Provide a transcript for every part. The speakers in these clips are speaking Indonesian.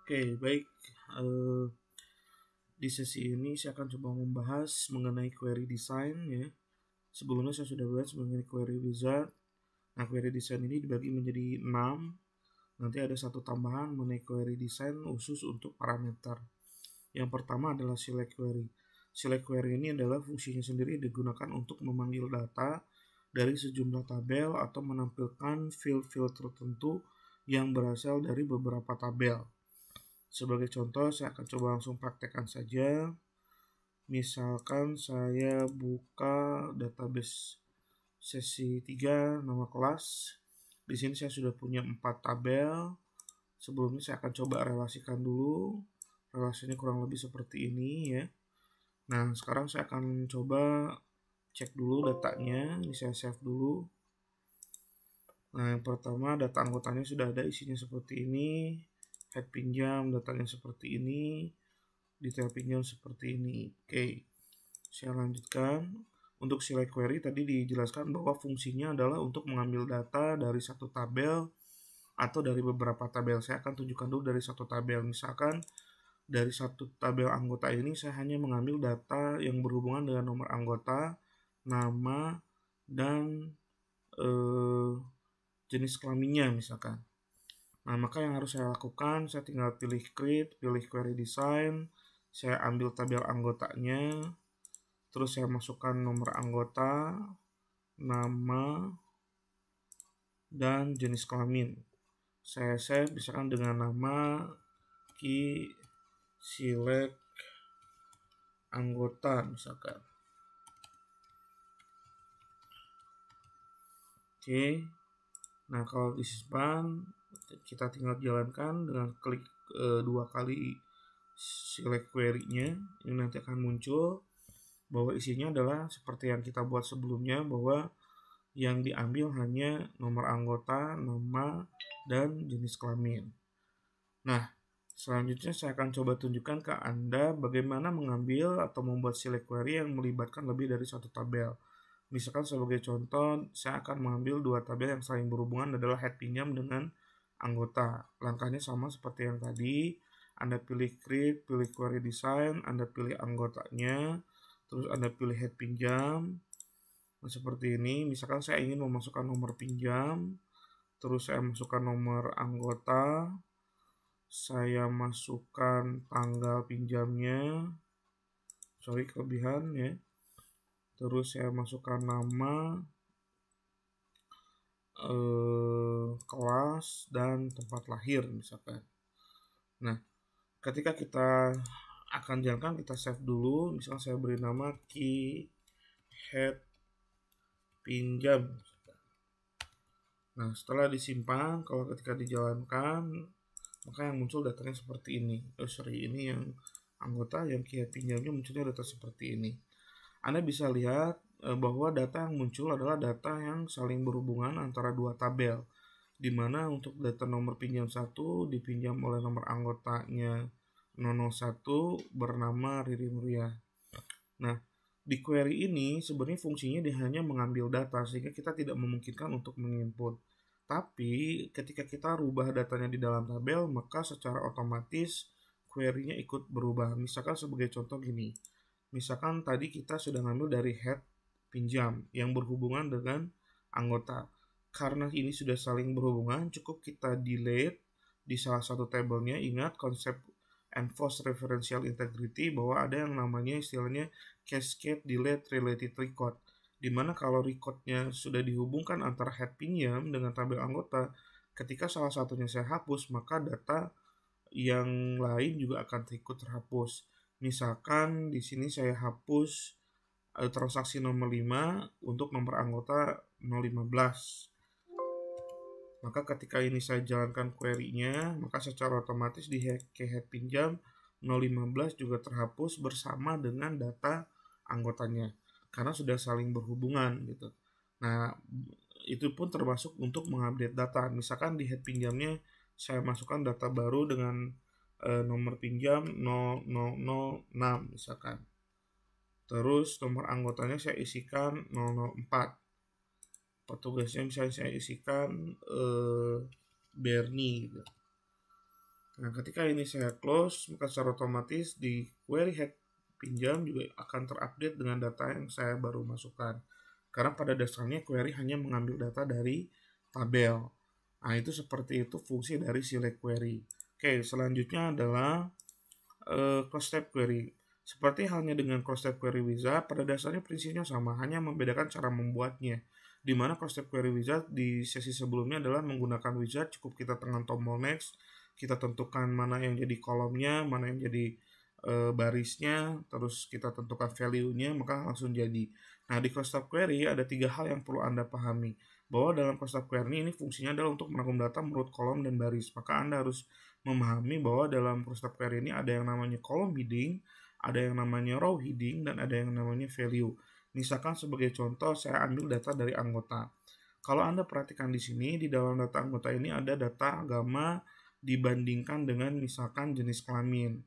Oke, baik. Eh, di sesi ini saya akan coba membahas mengenai query design ya. Sebelumnya saya sudah bahas mengenai query wizard. Nah, query design ini dibagi menjadi 6. Nanti ada satu tambahan mengenai query design khusus untuk parameter. Yang pertama adalah select query. Select query ini adalah fungsinya sendiri digunakan untuk memanggil data dari sejumlah tabel atau menampilkan field-field tertentu yang berasal dari beberapa tabel. Sebagai contoh, saya akan coba langsung praktekkan saja. Misalkan saya buka database sesi 3 nama kelas. Di sini saya sudah punya 4 tabel. Sebelumnya saya akan coba relasikan dulu. Relasinya kurang lebih seperti ini ya. Nah, sekarang saya akan coba cek dulu datanya. Ini saya save dulu. Nah, yang pertama data anggotanya sudah ada, isinya seperti ini. Head pinjam datanya seperti ini, detail pinjam seperti ini. Oke, saya lanjutkan. Untuk select query tadi dijelaskan bahwa fungsinya adalah untuk mengambil data dari satu tabel atau dari beberapa tabel. Saya akan tunjukkan dulu dari satu tabel. Misalkan dari satu tabel anggota ini saya hanya mengambil data yang berhubungan dengan nomor anggota, nama, dan jenis kelaminnya misalkan. Nah, maka yang harus saya lakukan, saya tinggal pilih create, pilih query design, saya ambil tabel anggotanya, terus saya masukkan nomor anggota, nama, dan jenis kelamin. Saya save misalkan dengan nama key select anggota misalkan. Oke. Nah, kalau disimpan, kita tinggal jalankan dengan klik 2 kali select query-nya. Ini nanti akan muncul bahwa isinya adalah seperti yang kita buat sebelumnya, bahwa yang diambil hanya nomor anggota, nama, dan jenis kelamin. Nah, selanjutnya saya akan coba tunjukkan ke Anda bagaimana mengambil atau membuat select query yang melibatkan lebih dari satu tabel. Misalkan sebagai contoh, saya akan mengambil 2 tabel yang saling berhubungan adalah head pinjam dengan anggota. Langkahnya sama seperti yang tadi. Anda pilih create, pilih query design, Anda pilih anggotanya, terus Anda pilih head pinjam. Nah, seperti ini. Misalkan saya ingin memasukkan nomor pinjam, terus saya masukkan nomor anggota, saya masukkan tanggal pinjamnya, kelebihan ya. Terus saya masukkan nama, kelas, dan tempat lahir misalkan. Nah, ketika kita akan jalankan, kita save dulu. Misalkan saya beri nama key head pinjam. Nah, setelah disimpan, kalau ketika dijalankan, maka yang muncul datanya seperti ini. Ini yang anggota, yang key head pinjamnya munculnya data seperti ini. Anda bisa lihat bahwa data yang muncul adalah data yang saling berhubungan antara 2 tabel, di mana untuk data nomor pinjam 1 dipinjam oleh nomor anggotanya 001 bernama Riri Nuria. Nah, di query ini sebenarnya fungsinya dia hanya mengambil data sehingga kita tidak memungkinkan untuk menginput. Tapi ketika kita rubah datanya di dalam tabel, maka secara otomatis query-nya ikut berubah. Misalkan sebagai contoh gini. Misalkan tadi kita sudah ngambil dari head pinjam yang berhubungan dengan anggota. Karena ini sudah saling berhubungan, cukup kita delete di salah satu tabelnya. Ingat konsep enforced referential integrity bahwa ada yang namanya istilahnya cascade delete related record. Dimana kalau recordnya sudah dihubungkan antara head pinjam dengan tabel anggota, ketika salah satunya saya hapus, maka data yang lain juga akan ikut terhapus. Misalkan di sini saya hapus transaksi nomor 5 untuk nomor anggota 015. Maka ketika ini saya jalankan query-nya, maka secara otomatis di head pinjam 015 juga terhapus bersama dengan data anggotanya karena sudah saling berhubungan gitu. Nah, itu pun termasuk untuk mengupdate data. Misalkan di head pinjamnya saya masukkan data baru dengan nomor pinjam 0006 misalkan. Terus nomor anggotanya saya isikan 004. Petugasnya misalnya saya isikan Bernie gitu. Nah, ketika ini saya close, maka secara otomatis di query head pinjam juga akan terupdate dengan data yang saya baru masukkan. Karena pada dasarnya query hanya mengambil data dari tabel. Nah, itu seperti itu fungsi dari select query. Oke, selanjutnya adalah cross tab query. Seperti halnya dengan cross tab query wizard, pada dasarnya prinsipnya sama, hanya membedakan cara membuatnya. Di mana cross tab query wizard di sesi sebelumnya adalah menggunakan wizard, cukup kita tekan tombol next, kita tentukan mana yang jadi kolomnya, mana yang jadi barisnya, terus kita tentukan value-nya, maka langsung jadi. Nah, di cross tab query ada 3 hal yang perlu Anda pahami. Bahwa dalam cross tab query ini fungsinya adalah untuk merangkum data menurut kolom dan baris. Maka Anda harus memahami bahwa dalam cross tab query ini ada yang namanya column heading, ada yang namanya row heading, dan ada yang namanya value. Misalkan sebagai contoh, saya ambil data dari anggota. Kalau Anda perhatikan di sini, di dalam data anggota ini ada data agama dibandingkan dengan misalkan jenis kelamin.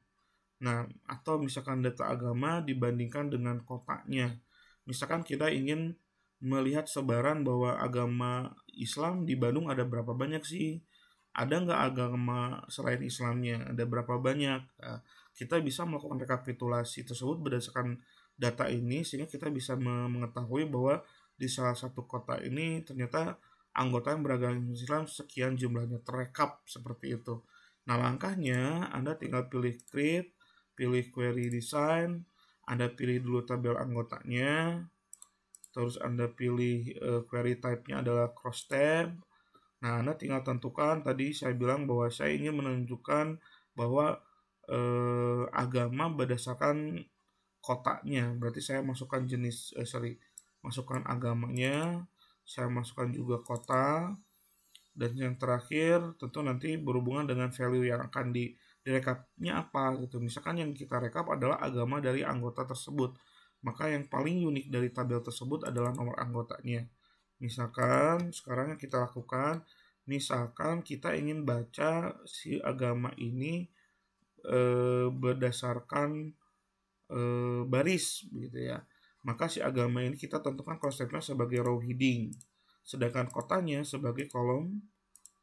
Nah, atau misalkan data agama dibandingkan dengan kotanya. Misalkan kita ingin melihat sebaran bahwa agama Islam di Bandung ada berapa banyak sih? Ada nggak agama selain Islamnya? Ada berapa banyak? Nah, kita bisa melakukan rekapitulasi tersebut berdasarkan data ini sehingga kita bisa mengetahui bahwa di salah satu kota ini ternyata anggota yang beragama Islam sekian jumlahnya, terekap seperti itu. Nah, langkahnya Anda tinggal pilih create, pilih query design, Anda pilih dulu tabel anggotanya, terus Anda pilih query type-nya adalah cross tab. Nah, Anda tinggal tentukan, tadi saya bilang bahwa saya ingin menunjukkan bahwa agama berdasarkan kotanya. Berarti saya masukkan masukkan agamanya, saya masukkan juga kota, dan yang terakhir tentu nanti berhubungan dengan value yang akan direkapnya apa gitu. Misalkan yang kita rekap adalah agama dari anggota tersebut, maka yang paling unik dari tabel tersebut adalah nomor anggotanya. Misalkan sekarang yang kita lakukan, misalkan kita ingin baca si agama ini berdasarkan baris gitu ya. Maka si agama ini kita tentukan konsepnya sebagai row heading, sedangkan kotanya sebagai kolom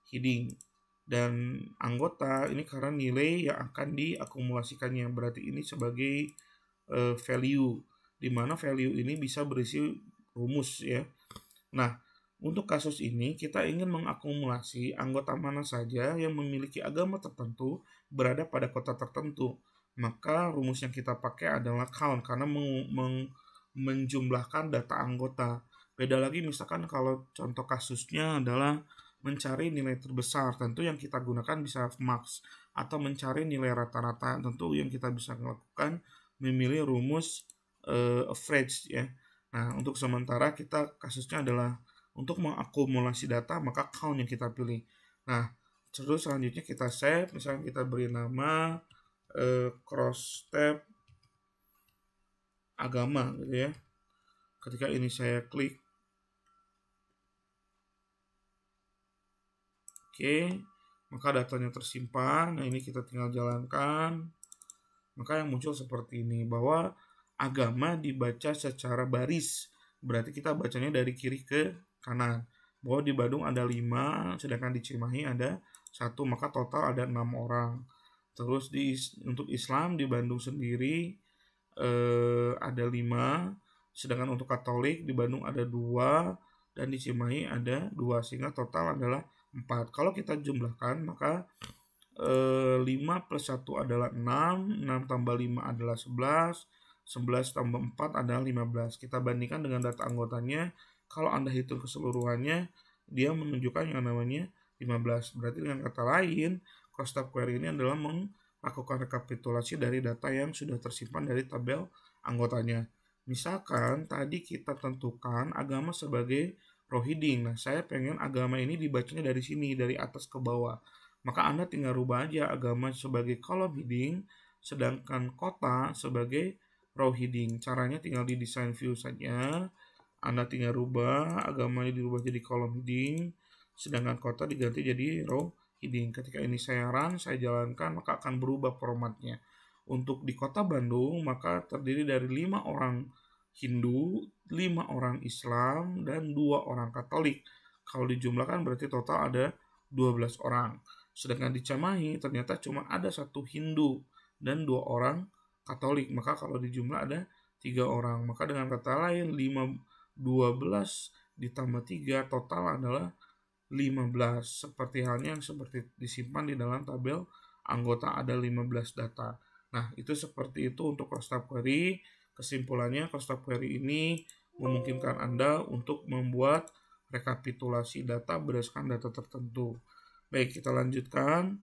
heading. Dan anggota ini karena nilai yang akan diakumulasikannya, berarti ini sebagai value, di mana value ini bisa berisi rumus ya. Nah, untuk kasus ini kita ingin mengakumulasi anggota mana saja yang memiliki agama tertentu berada pada kota tertentu. Maka rumus yang kita pakai adalah count karena menjumlahkan data anggota. Beda lagi misalkan kalau contoh kasusnya adalah mencari nilai terbesar, tentu yang kita gunakan bisa max, atau mencari nilai rata-rata, tentu yang kita bisa lakukan memilih rumus average ya. Nah, untuk sementara kita kasusnya adalah untuk mengakumulasi data, maka count yang kita pilih. Nah, terus selanjutnya kita save, misalnya kita beri nama cross tab agama gitu ya. Ketika ini saya klik, oke, maka datanya tersimpan. Nah, ini kita tinggal jalankan. Maka yang muncul seperti ini, bahwa agama dibaca secara baris. Berarti kita bacanya dari kiri ke kanan. Bahwa di Bandung ada 5, sedangkan di Cimahi ada 1, maka total ada 6 orang. Terus untuk Islam di Bandung sendiri ada 5, sedangkan untuk Katolik di Bandung ada 2, dan di Cimahi ada 2, sehingga total adalah 4. Kalau kita jumlahkan, maka 5 plus 1 adalah 6, 6 tambah 5 adalah 11, 11 tambah 4 adalah 15. Kita bandingkan dengan data anggotanya, kalau Anda hitung keseluruhannya, dia menunjukkan yang namanya 15. Berarti dengan kata lain, cross tab query ini adalah melakukan rekapitulasi dari data yang sudah tersimpan dari tabel anggotanya. Misalkan tadi kita tentukan agama sebagai row heading. Nah, saya pengen agama ini dibacanya dari sini, dari atas ke bawah. Maka Anda tinggal rubah aja agama sebagai column heading, sedangkan kota sebagai row heading. Caranya tinggal di design view saja. Anda tinggal rubah agamanya, dirubah jadi column heading, sedangkan kota diganti jadi row heading. Ketika ini saya run, saya jalankan, maka akan berubah formatnya. Untuk di kota Bandung, maka terdiri dari 5 orang Hindu, 5 orang Islam, dan 2 orang Katolik. Kalau dijumlahkan berarti total ada 12 orang. Sedangkan di Cimahi ternyata cuma ada 1 Hindu dan 2 orang Katolik. Maka kalau dijumlah ada 3 orang. Maka dengan kata lain 12 ditambah 3 total adalah 15. Seperti halnya yang seperti disimpan di dalam tabel anggota ada 15 data. Nah, itu seperti itu untuk cross tab query. Kesimpulannya, cross tab query ini memungkinkan Anda untuk membuat rekapitulasi data berdasarkan data tertentu. Baik, kita lanjutkan.